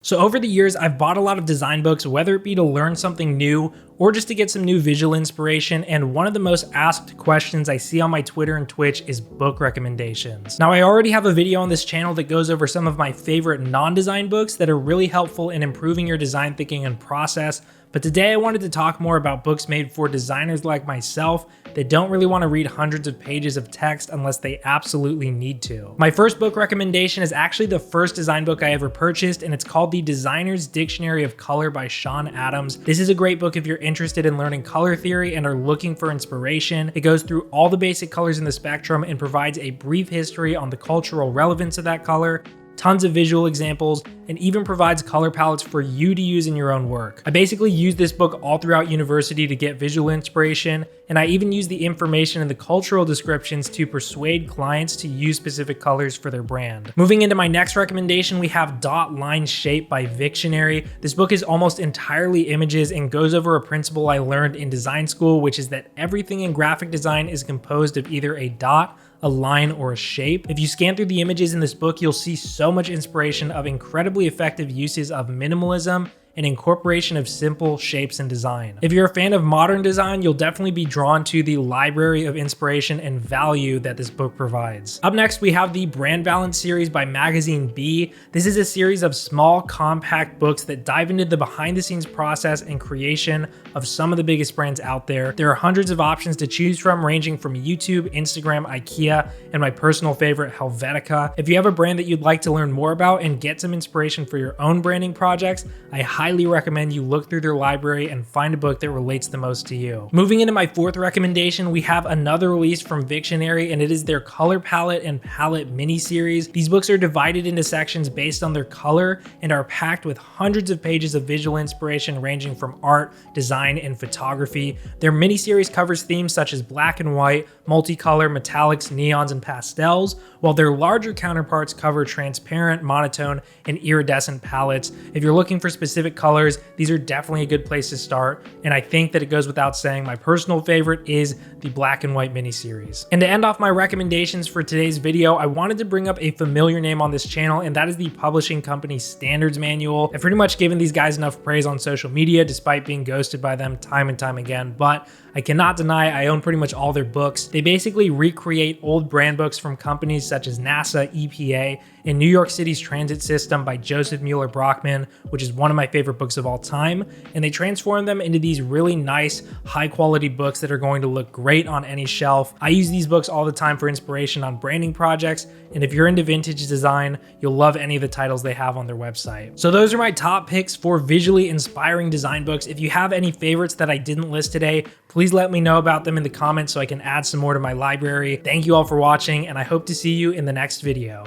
So over the years, I've bought a lot of design books, whether it be to learn something new or just to get some new visual inspiration, and one of the most asked questions I see on my Twitter and Twitch is book recommendations. Now, I already have a video on this channel that goes over some of my favorite non-design books that are really helpful in improving your design thinking and process, but today I wanted to talk more about books made for designers like myself that don't really want to read hundreds of pages of text unless they absolutely need to. My first book recommendation is actually the first design book I ever purchased, and it's called The Designer's Dictionary of Color by Sean Adams. This is a great book if you're interested in learning color theory and are looking for inspiration. It goes through all the basic colors in the spectrum and provides a brief history on the cultural relevance of that color, tons of visual examples, and even provides color palettes for you to use in your own work. I basically used this book all throughout university to get visual inspiration, and I even used the information in the cultural descriptions to persuade clients to use specific colors for their brand. Moving into my next recommendation, we have Dot Line Shape by Victionary. This book is almost entirely images and goes over a principle I learned in design school, which is that everything in graphic design is composed of either a dot, a line, or a shape. If you scan through the images in this book, you'll see so much inspiration of incredibly effective uses of minimalism and incorporation of simple shapes and design. If you're a fan of modern design, you'll definitely be drawn to the library of inspiration and value that this book provides. Up next, we have the Brand Balance series by Magazine B. This is a series of small, compact books that dive into the behind-the-scenes process and creation of some of the biggest brands out there. There are hundreds of options to choose from, ranging from YouTube, Instagram, IKEA, and my personal favorite, Helvetica. If you have a brand that you'd like to learn more about and get some inspiration for your own branding projects, I highly recommend you look through their library and find a book that relates the most to you. Moving into my fourth recommendation, we have another release from Victionary, and it is their Color Palette and Palette mini-series. These books are divided into sections based on their color and are packed with hundreds of pages of visual inspiration ranging from art, design, and photography. Their mini-series covers themes such as black and white, multicolor, metallics, neons, and pastels, while their larger counterparts cover transparent, monotone, and iridescent palettes. If you're looking for specific colors, these are definitely a good place to start, and I think that it goes without saying my personal favorite is the black and white mini-series. And to end off my recommendations for today's video, I wanted to bring up a familiar name on this channel, and that is the publishing company Standards Manual. I've pretty much given these guys enough praise on social media despite being ghosted by them time and time again, but I cannot deny I own pretty much all their books. They basically recreate old brand books from companies such as NASA, EPA, and New York City's transit system by Joseph Mueller Brockman, which is one of my favorite books of all time, and they transform them into these really nice, high-quality books that are going to look great on any shelf. I use these books all the time for inspiration on branding projects, and if you're into vintage design, you'll love any of the titles they have on their website. So those are my top picks for visually inspiring design books. If you have any favorites that I didn't list today, please let me know about them in the comments so I can add some more to my library. Thank you all for watching, and I hope to see you in the next video.